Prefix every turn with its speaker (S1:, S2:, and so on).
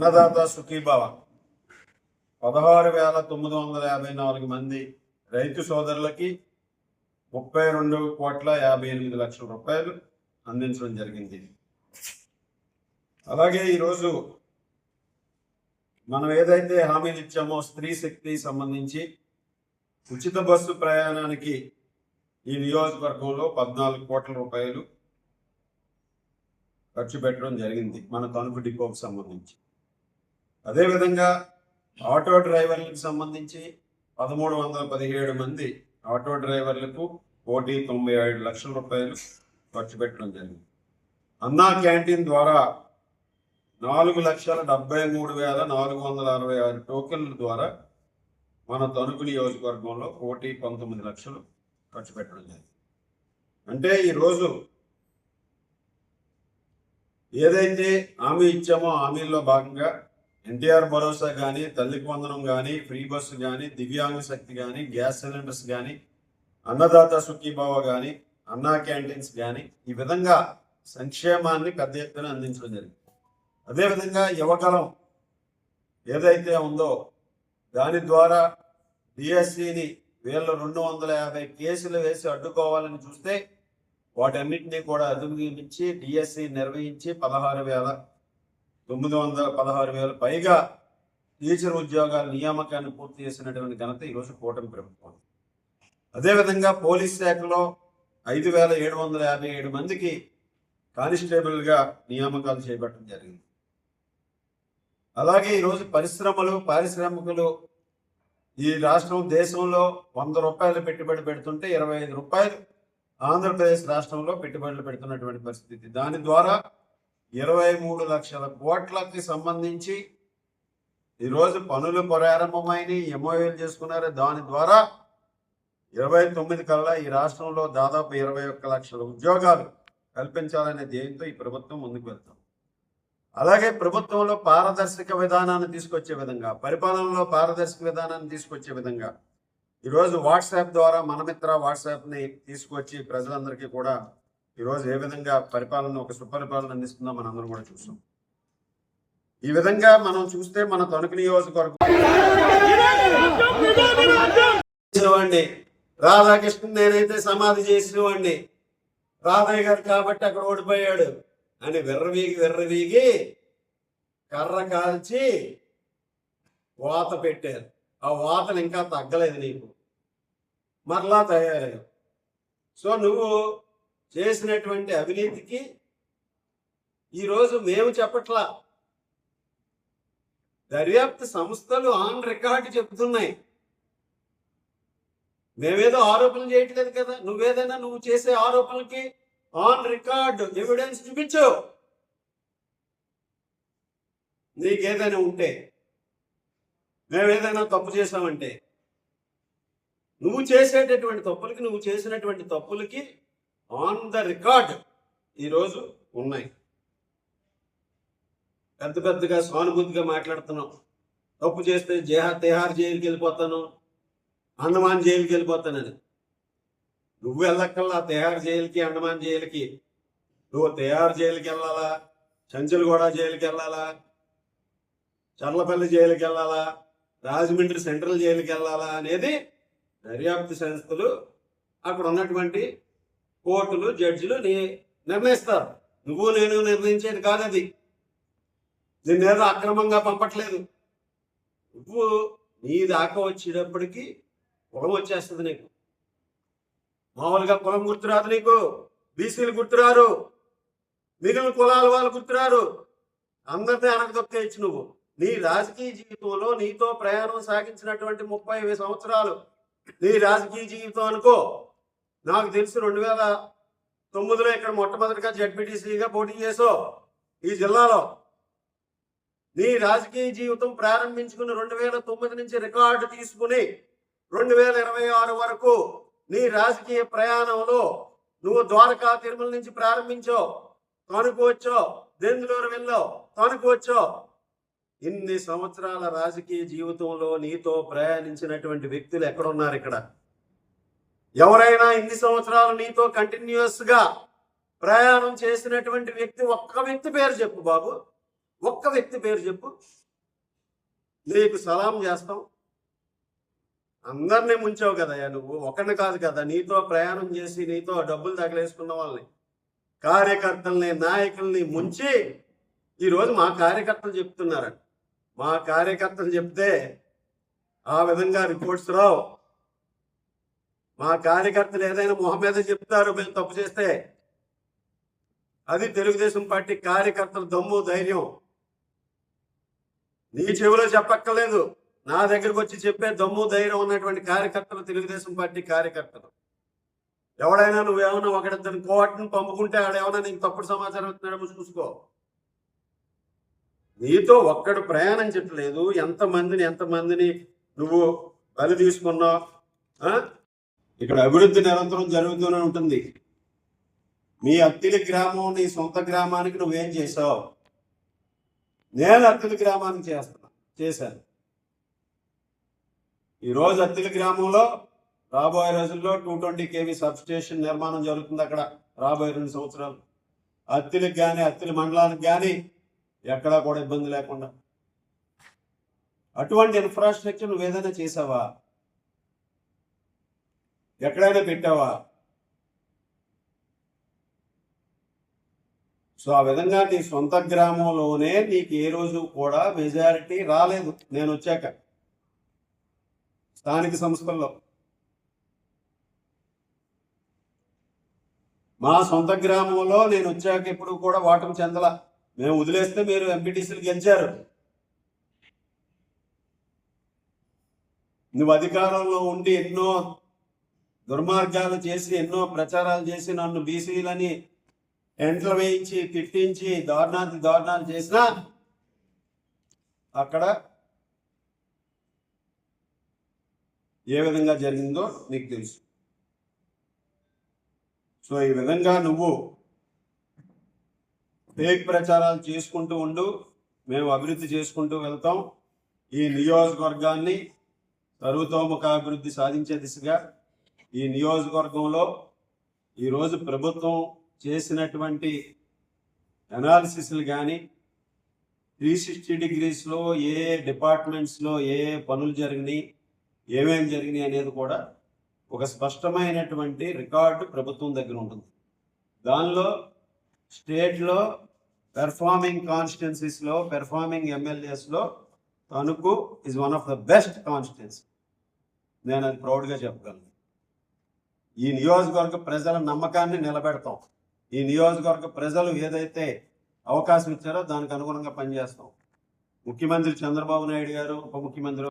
S1: అన్నదాత సుఖీభవ 16,954 మంది రైతు సోదరులకి 32,58,00,000 రూపాయలు అందించడం జరిగింది. అలాగే ఈరోజు మనం ఏదైతే హామీలు ఇచ్చామో స్త్రీ శక్తి సంబంధించి ఉచిత బస్సు ప్రయాణానికి ఈ నియోజకవర్గంలో 14 కోట్ల రూపాయలు ఖర్చు పెట్టడం జరిగింది మన తణుకు డిపోకు సంబంధించి. అదేవిధంగా ఆటో డ్రైవర్లకు సంబంధించి 1,317 మంది ఆటో డ్రైవర్లకు 1,97,00,000 రూపాయలు ఖర్చు పెట్టడం జరిగింది. అన్నా క్యాంటీన్ ద్వారా 4,73,466 టోకెన్ల ద్వారా మన తణుకు నియోజకవర్గంలో 1,19,00,000 ఖర్చు పెట్టడం జరిగింది. అంటే ఈరోజు ఏదైతే హామీ ఇచ్చామో హామీల్లో భాగంగా ఎన్టీఆర్ భరోసా కానీ, తల్లికి వందనం కానీ, ఫ్రీ బస్సు కానీ, దివ్యాంగ శక్తి కానీ, గ్యాస్ సిలిండర్స్ కానీ, అన్నదాత సుఖీభావ కానీ, అన్నా క్యాంటీన్స్ కానీ ఈ విధంగా సంక్షేమాన్ని పెద్ద ఎత్తున అందించడం జరిగింది. అదేవిధంగా యువకలం ఏదైతే ఉందో దాని ద్వారా డిఎస్సిని వీళ్ళు 250 కేసులు వేసి అడ్డుకోవాలని చూస్తే వాటన్నిటినీ కూడా అధిగమించి డిఎస్సి నిర్వహించి 16,916 పైగా టీచర్ ఉద్యోగాల నియామకాన్ని పూర్తి చేసినటువంటి ఘనత ఈరోజు కూటమి ప్రభుత్వం. అదేవిధంగా పోలీస్ శాఖలో 5,757 మందికి కానిస్టేబుల్గా నియామకాలు చేపట్టడం జరిగింది. అలాగే ఈరోజు పారిశ్రామికులు ఈ రాష్ట్రం దేశంలో 100 రూపాయలు పెట్టుబడి పెడుతుంటే 25 రూపాయలు ఆంధ్రప్రదేశ్ రాష్ట్రంలో పెట్టుబడులు పెడుతున్నటువంటి పరిస్థితి. దాని ద్వారా 23 లక్షల కోట్లకి సంబంధించి ఈరోజు పనులు ప్రారంభమైన ఎంఓయూలు చేసుకున్నారు. దాని ద్వారా 29 కల్లా ఈ రాష్ట్రంలో దాదాపు 21 లక్షల ఉద్యోగాలు కల్పించాలనే ధ్యేయంతో ఈ ప్రభుత్వం ముందుకు వెళ్తాం. అలాగే ప్రభుత్వంలో పారదర్శక విధానాన్ని తీసుకొచ్చే విధంగా, పరిపాలనలో పారదర్శక విధానాన్ని తీసుకొచ్చే విధంగా ఈరోజు వాట్సాప్ ద్వారా మనమిత్ర వాట్సాప్ని తీసుకొచ్చి ప్రజలందరికీ కూడా ఈరోజు ఏ విధంగా పరిపాలన ఒక సుపరిపాలన అందిస్తుందో మనందరం కూడా చూసాం. ఈ విధంగా మనం చూస్తే మన తణుకు నియోజకవర్గం రాధాకృష్ణ నేనైతే సమాధి చేసేవాడిని, రాధయ్య గారు కాబట్టి అక్కడ ఓడిపోయాడు అని వెర్రవీగి కర్ర కాల్చి వాత పెట్టారు. ఆ వాతలు ఇంకా తగ్గలేదు, నీకు మరలా తయారయ్యావు. సో నువ్వు చేసినటువంటి అవినీతికి ఈరోజు మేము చెప్పట్లా, దర్యాప్తు సంస్థలు ఆన్ రికార్డు చెప్తున్నాయి. మేమేదో ఆరోపణలు చేయట్లేదు కదా. నువ్వు చేసే ఆరోపణలకి ఆన్ రికార్డు ఎవిడెన్స్ చూపించు. నీకేదైనా ఉంటే, మేమేదైనా తప్పు చేసామంటే, నువ్వు చేసినటువంటి తప్పులకి ఆన్ ద రికార్డ్ ఈరోజు ఉన్నాయి. పెద్దగా సానుభూతిగా మాట్లాడుతున్నావు. తప్పు చేస్తే తిహార్ జైలుకి వెళ్ళిపోతాను, అండమాన్ జైలుకి వెళ్ళిపోతానని. నువ్వు వెళ్ళక్కల్లా తిహార్ జైలుకి, అండమాన్ జైలుకి. నువ్వు తిహార్ జైలుకి వెళ్ళాలా, చంచల్గూడ జైలుకి వెళ్ళాలా, చర్లపల్లి జైలుకి వెళ్ళాలా, రాజమండ్రి సెంట్రల్ జైలుకి వెళ్ళాలా అనేది దర్యాప్తు సంస్థలు, అక్కడ ఉన్నటువంటి కోర్టులు, జడ్జిలు నిర్ణయిస్తారు. నువ్వు నేను నిర్ణయించేది కాదు అది. దీన్నేదో అక్రమంగా పంపట్లేదు. నువ్వు నీ దాకా వచ్చేటప్పటికి కులం వచ్చేస్తుంది నీకు. మామూలుగా కులం గుర్తురాదు నీకు, బీసీలు గుర్తురారు, మిగిలిన కులాల వాళ్ళు గుర్తురారు, అందరినీ అనగదొక్కేయచ్చు. నువ్వు నీ రాజకీయ జీవితంలో నీతో ప్రయాణం సాగించినటువంటి 30 సంవత్సరాలు నీ రాజకీయ జీవితం అనుకో. నాకు తెలిసి 2009లో ఇక్కడ మొట్టమొదటిగా జడ్పీటీసీగా పోటీ చేసావు ఈ జిల్లాలో. నీ రాజకీయ జీవితం ప్రారంభించుకుని 2009 నుంచి రికార్డు తీసుకుని 2026 వరకు నీ రాజకీయ ప్రయాణంలో నువ్వు ద్వారకా తిరుమల నుంచి ప్రారంభించావు, తణుకు వచ్చావు, దెందులూరు వెళ్ళావు, తణుకు వచ్చావు. ఇన్ని సంవత్సరాల రాజకీయ జీవితంలో నీతో ప్రయాణించినటువంటి వ్యక్తులు ఎక్కడున్నారు ఇక్కడ? ఎవరైనా ఇన్ని సంవత్సరాలు నీతో కంటిన్యూస్ గా ప్రయాణం చేసినటువంటి వ్యక్తి ఒక్క వ్యక్తి పేరు చెప్పు బాబు. ఒక్క వ్యక్తి పేరు చెప్పు, నీకు సలాం చేస్తాం. అందరినీ ముంచావు కదయ్యా నువ్వు, ఒకరిని కాదు కదా. నీతో ప్రయాణం చేసి నీతో డబ్బులు తగలేసుకున్న వాళ్ళని, కార్యకర్తల్ని, నాయకుల్ని ముంచి ఈరోజు మా కార్యకర్తలు చెప్తున్నారండి. మా కార్యకర్తలు చెప్తే ఆ విధంగా రిపోర్ట్స్ రావు. మా కార్యకర్తలు ఏదైనా మొహం మీద చెప్తారు మేము తప్పు చేస్తే. అది తెలుగుదేశం పార్టీ కార్యకర్తల దమ్ము, ధైర్యం. నీ చెవిలో చెప్పక్కర్లేదు, నా దగ్గరకు వచ్చి చెప్పే దమ్ము, ధైర్యం ఉన్నటువంటి కార్యకర్తలు తెలుగుదేశం పార్టీ కార్యకర్తలు. ఎవడైనా నువ్వేమన్నా ఒకరిద్దరిని కోవట్ని పంపుకుంటే ఆడేమన్నా నీకు తప్పుడు సమాచారం ఇస్తున్నాడేమో చూసుకో. నీతో ఒక్కడు ప్రయాణించట్లేదు. ఎంతమందిని నువ్వు బలి తీసుకున్నావు. ఇక్కడ అభివృద్ధి నిరంతరం జరుగుతూనే ఉంటుంది. మీ అత్తిలి గ్రామం నీ సొంత గ్రామానికి నువ్వేం చేసావు? నేను అత్తిలి గ్రామానికి చేశాను. ఈరోజు అత్తిలి గ్రామంలో రాబోయే రోజుల్లో 220 kV సబ్స్టేషన్ నిర్మాణం జరుగుతుంది. అక్కడ రాబోయే 2 సంవత్సరాలు అత్తిలికి కానీ అత్తిలి మండలానికి కానీ ఎక్కడా కూడా ఇబ్బంది లేకుండా అటువంటి ఇన్ఫ్రాస్ట్రక్చర్ నువ్వు ఏదైనా చేసావా? ఎక్కడైనా పెట్టావా? సో ఆ విధంగా నీ సొంత గ్రామంలోనే నీకు ఏ రోజు కూడా మెజారిటీ రాలేదు. నేను వచ్చాక స్థానిక సంస్థల్లో మా సొంత గ్రామంలో నేను వచ్చాక ఎప్పుడు కూడా ఓటమి చెందల. మేము వదిలేస్తే మీరు ఎంపీటీసీలు గెలిచారు. నువ్వు అధికారంలో ఉండి ఎన్నో దుర్మార్గాలు చేసి, ఎన్నో ప్రచారాలు చేసి, నన్ను బీసీలని ఎంట్లు వేయించి, తిట్టించి, దారుణాలు చేసినా అక్కడ ఏ విధంగా జరిగిందో నీకు తెలుసు. సో ఈ విధంగా నువ్వు ఫేక్ ప్రచారాలు చేసుకుంటూ ఉండు, మేము అభివృద్ధి చేసుకుంటూ వెళ్తాం. ఈ నియోజకవర్గాన్ని సర్వతోముఖ అభివృద్ధి సాధించే దిశగా ఈ నియోజకవర్గంలో ఈరోజు ప్రభుత్వం చేసినటువంటి అనాలిసిస్లు కానీ 360 degreesలో ఏ డిపార్ట్మెంట్స్లో ఏ పనులు జరిగినాయి, ఏమేమి జరిగినాయి అనేది కూడా ఒక స్పష్టమైనటువంటి రికార్డు ప్రభుత్వం దగ్గర ఉంటుంది. దానిలో స్టేట్లో పెర్ఫార్మింగ్ కాన్స్టిట్యున్సీస్లో, పెర్ఫార్మింగ్ ఎమ్మెల్యేస్లో Tanuku is one of the best constituency. నేను అది ప్రౌడ్గా చెప్పగలను. ఈ నియోజకవర్గ ప్రజల నమ్మకాన్ని నిలబెడతాం. ఈ నియోజకవర్గ ప్రజలు ఏదైతే అవకాశం ఇచ్చారో దానికి అనుగుణంగా పనిచేస్తాం. ముఖ్యమంత్రి చంద్రబాబు నాయుడు గారు, ఉప ముఖ్యమంత్రి